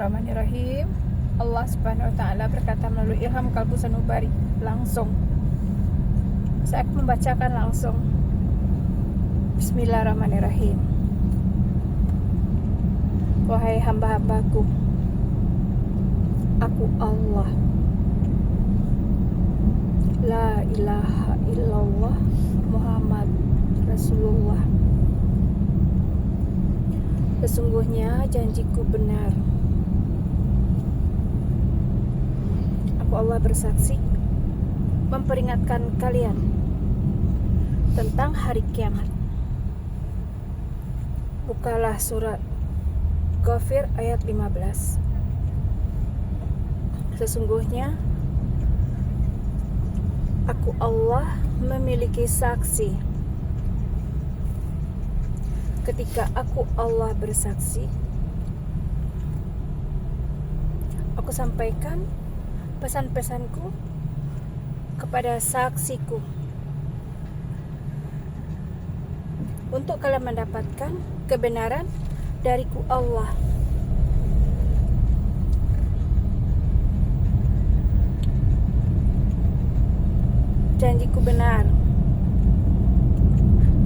Bismillahirrahmanirrahim. Allah Subhanahu wa taala berkata melalui Ilham Kalbu Sanubari langsung. Saya akan membacakan langsung. Bismillahirrahmanirrahim. Wahai hamba-hambaku, aku Allah, la ilaha illallah, Muhammad Rasulullah. Sesungguhnya janjiku benar. Aku Allah bersaksi memperingatkan kalian tentang hari kiamat. Bukalah surat Ghafir ayat 15. Sesungguhnya aku Allah memiliki saksi. Ketika aku Allah bersaksi, aku sampaikan pesan-pesanku kepada saksiku untuk kalian mendapatkan kebenaran dariku Allah. Janjiku benar.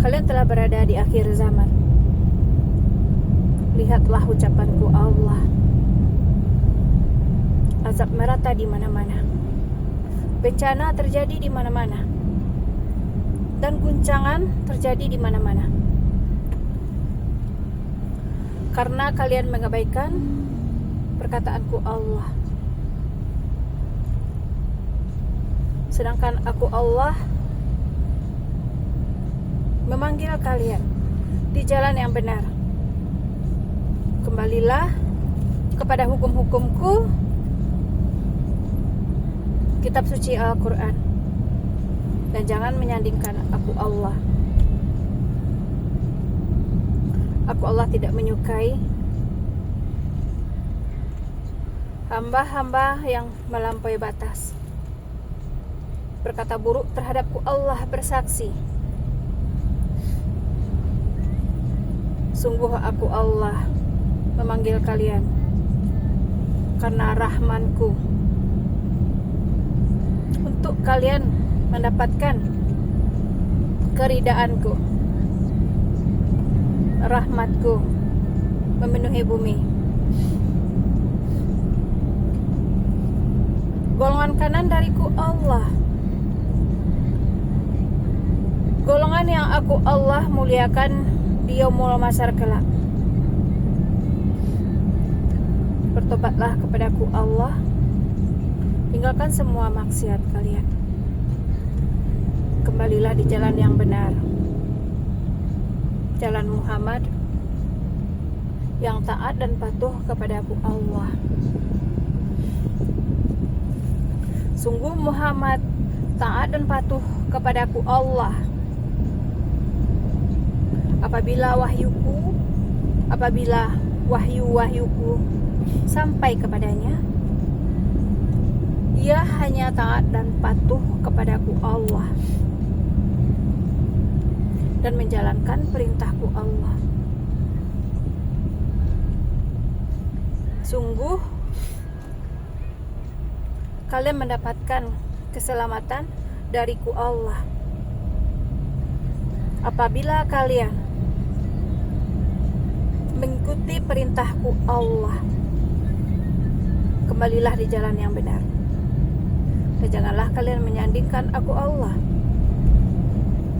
Kalian telah berada di akhir zaman. Lihatlah ucapanku Allah. Azab merata di mana-mana. Bencana terjadi di mana-mana. Dan guncangan terjadi di mana-mana. Karena kalian mengabaikan perkataanku Allah. Sedangkan aku Allah memanggil kalian di jalan yang benar. Kembalilah kepada hukum-hukumku, kitab suci Al-Quran, dan jangan menyandingkan aku Allah. Aku Allah tidak menyukai hamba-hamba yang melampaui batas, berkata buruk terhadapku. Allah bersaksi, sungguh aku Allah memanggil kalian karena rahmanku, untuk kalian mendapatkan keridaanku. Rahmatku memenuhi bumi. Golongan kanan dariku Allah, golongan yang aku Allah muliakan di yaumul mahsyar kelak. Bertobatlah kepadaku Allah, tinggalkan semua maksiat kalian. Kembalilah di jalan yang benar, jalan Muhammad yang taat dan patuh kepadaku Allah. Sungguh Muhammad taat dan patuh kepadaku Allah. Apabila wahyu-wahyuku sampai kepadanya, ia hanya taat dan patuh kepadaku Allah dan menjalankan perintahku Allah. Sungguh kalian mendapatkan keselamatan dariku Allah apabila kalian mengikuti perintahku Allah. Kembalilah di jalan yang benar, dan janganlah kalian menyandingkan aku Allah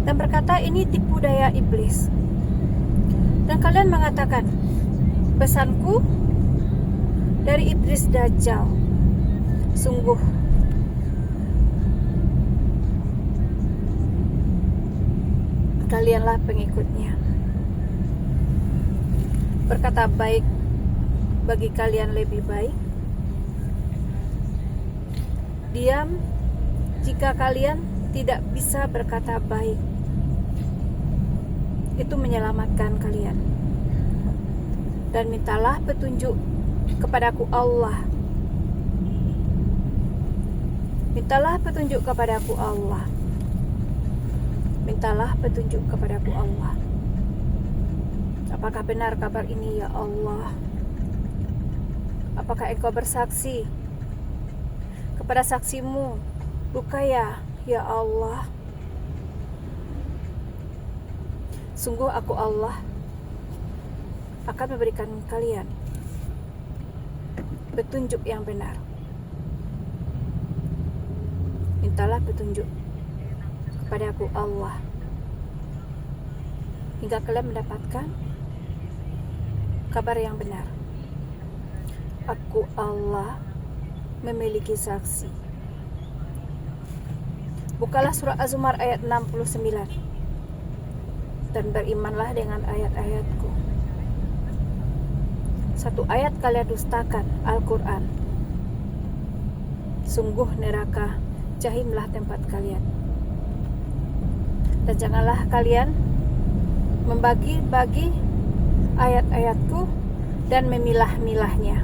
dan berkata ini tipu daya iblis. Dan kalian mengatakan pesanku dari iblis Dajjal. Sungguh kalianlah pengikutnya. Berkata baik bagi kalian lebih baik. Diam jika kalian tidak bisa berkata baik. Itu menyelamatkan kalian. Dan mintalah petunjuk kepadaku Allah. Mintalah petunjuk kepadaku Allah. Mintalah petunjuk kepadaku Allah. Apakah benar kabar ini ya Allah? apakah engkau bersaksi kepada saksimu Ruqayyah, ya Allah, sungguh aku Allah akan memberikan kalian petunjuk yang benar. Mintalah petunjuk kepada aku Allah hingga kalian mendapatkan kabar yang benar. Aku Allah memiliki saksi. Bukalah surah Az-Zumar ayat 69 dan berimanlah dengan ayat-ayatku. Satu ayat kalian dustakan, Al-Quran, sungguh neraka jahimlah tempat kalian. Dan janganlah kalian membagi-bagi ayat-ayatku dan memilah-milahnya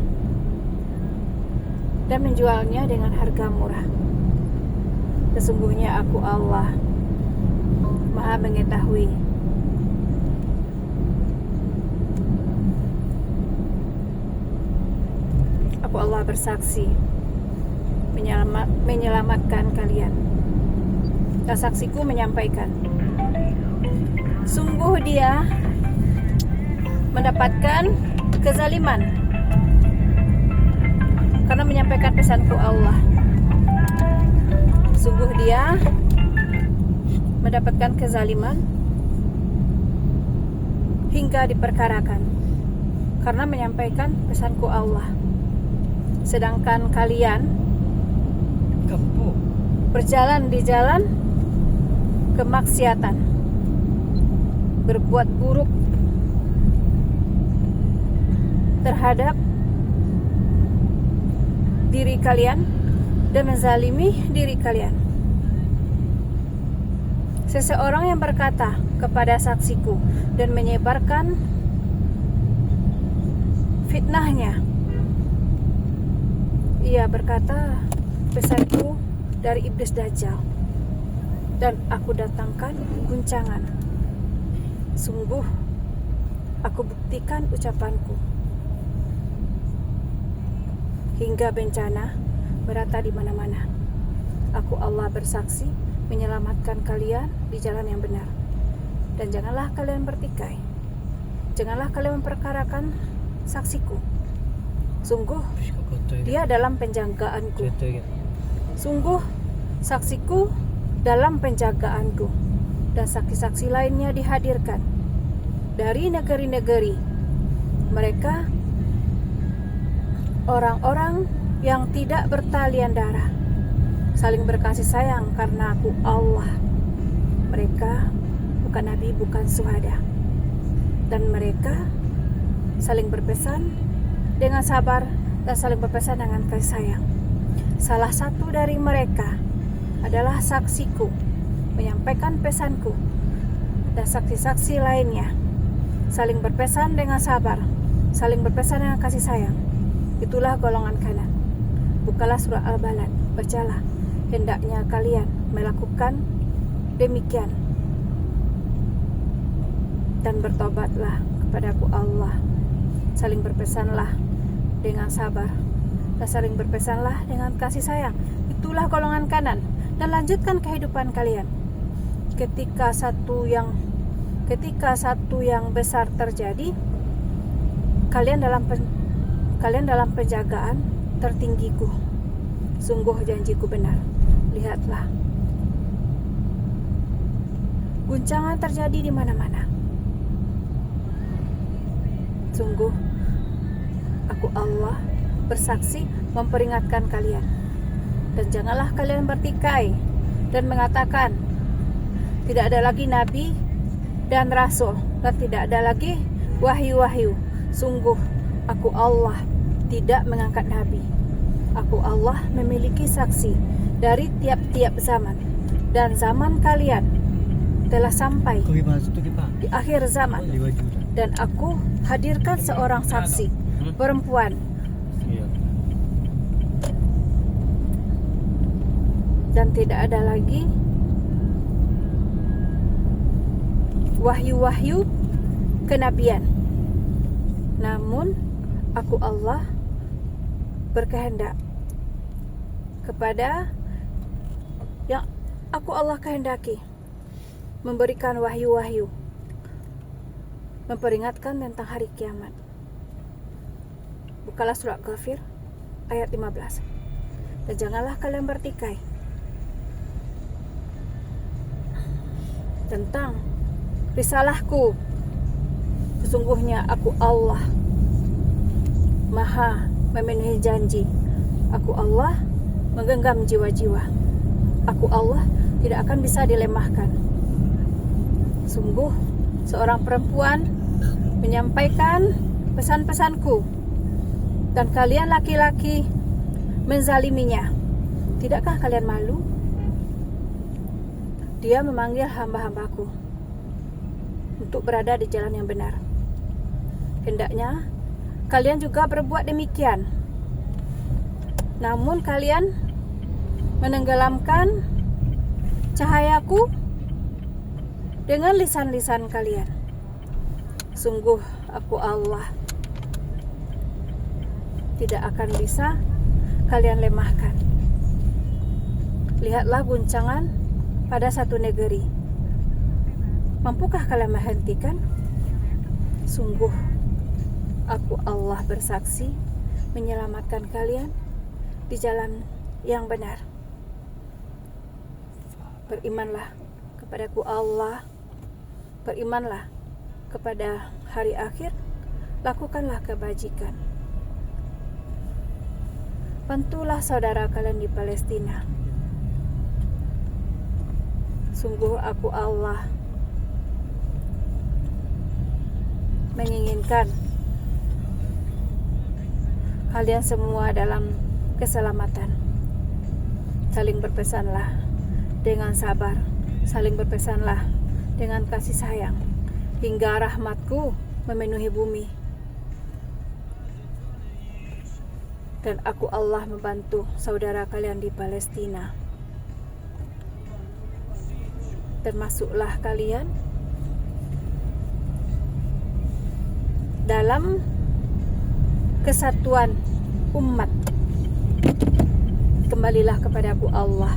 dan menjualnya dengan harga murah. Sesungguhnya aku Allah Maha mengetahui aku Allah bersaksi menyelamatkan kalian. Dan saksiku menyampaikan, sungguh dia mendapatkan kezaliman karena menyampaikan pesanku Allah. Sungguh dia mendapatkan kezaliman hingga diperkarakan karena menyampaikan pesanku Allah. Sedangkan kalian berjalan di jalan kemaksiatan, berbuat buruk terhadap diri kalian dan menzalimi diri kalian. Seseorang yang berkata kepada saksiku dan menyebarkan fitnahnya, ia berkata, pesanku dari iblis Dajjal dan aku datangkan guncangan. Sungguh aku buktikan ucapanku hingga bencana merata di mana-mana. Aku Allah bersaksi menyelamatkan kalian di jalan yang benar. Dan janganlah kalian bertikai. Janganlah kalian memperkarakan saksiku. Sungguh dia dalam penjagaanku. Sungguh saksiku dalam penjagaanku. Dan saksi-saksi lainnya dihadirkan dari negeri-negeri. Mereka orang-orang yang tidak bertalian darah, saling berkasih sayang karena aku Allah. Mereka bukan nabi, bukan syuhada. Dan mereka saling berpesan dengan sabar dan saling berpesan dengan kasih sayang. Salah satu dari mereka adalah saksiku, menyampaikan pesanku. Dan saksi-saksi lainnya saling berpesan dengan sabar, saling berpesan dengan kasih sayang. Itulah golongan kanan. Bukalah surah Al-Balad, bacalah. Hendaknya kalian melakukan demikian dan bertobatlah kepadaku Allah. Saling berpesanlah dengan sabar dan saling berpesanlah dengan kasih sayang. Itulah golongan kanan. Dan lanjutkan kehidupan kalian. Ketika satu yang besar terjadi, kalian dalam penjagaan tertinggiku. Sungguh janjiku benar. Lihatlah, guncangan terjadi di mana-mana. Sungguh aku Allah bersaksi memperingatkan kalian. Dan janganlah kalian bertikai dan mengatakan tidak ada lagi nabi dan rasul dan tidak ada lagi wahyu-wahyu. Sungguh aku Allah tidak mengangkat nabi. Aku Allah memiliki saksi dari tiap-tiap zaman. Dan zaman kalian telah sampai di akhir zaman. Dan aku hadirkan seorang saksi perempuan. Dan tidak ada lagi wahyu-wahyu kenabian. Namun aku Allah berkehendak kepada yang aku Allah kehendaki, memberikan wahyu-wahyu, memperingatkan tentang hari kiamat. Bukalah surat Ghafir ayat 15. Dan janganlah kalian bertikai tentang risalahku. Sesungguhnya aku Allah Maha memenuhi janji. Aku Allah menggenggam jiwa-jiwa. Aku Allah tidak akan bisa dilemahkan. Sungguh seorang perempuan menyampaikan pesan-pesanku, dan kalian laki-laki menzaliminya. Tidakkah kalian malu? Dia memanggil hamba-hambaku untuk berada di jalan yang benar. Hendaknya kalian juga berbuat demikian. Namun kalian menenggelamkan cahayaku dengan lisan-lisan kalian. Sungguh aku Allah tidak akan bisa kalian lemahkan. Lihatlah guncangan pada satu negeri. Mampukah kalian menghentikan? Sungguh aku Allah bersaksi menyelamatkan kalian di jalan yang benar. Berimanlah kepadaku Allah, berimanlah kepada hari akhir, lakukanlah kebajikan. Bantulah saudara kalian di Palestina. Sungguh aku Allah menginginkan kalian semua dalam keselamatan. Saling berpesanlah dengan sabar, saling berpesanlah dengan kasih sayang, hingga rahmatku memenuhi bumi. Dan aku Allah membantu saudara kalian di Palestina. Termasuklah kalian dalam kesatuan umat. Kembalilah kepada aku Allah.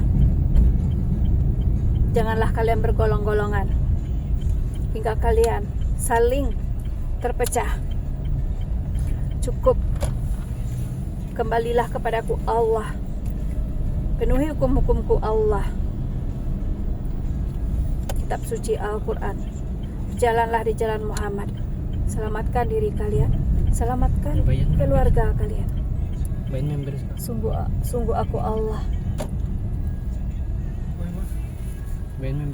Janganlah kalian bergolong-golongan hingga kalian saling terpecah. Cukup. Kembalilah kepadaku Allah. Penuhi hukum-hukumku Allah. Kitab suci Al-Quran. Jalanlah di jalan Muhammad. Selamatkan diri kalian, selamatkan keluarga kalian. Sungguh aku Allah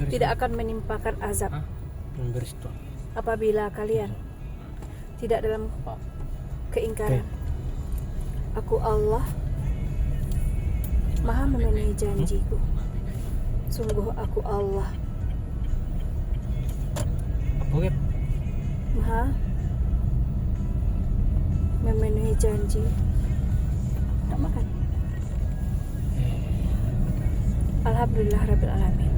tidak akan menimpakan azab apabila kalian tidak dalam keingkaran. Aku Allah Maha memenuhi janjiku. Sungguh aku Allah Maha memenuhi janji. Tak makan. Alhamdulillah Rabbil Alamin.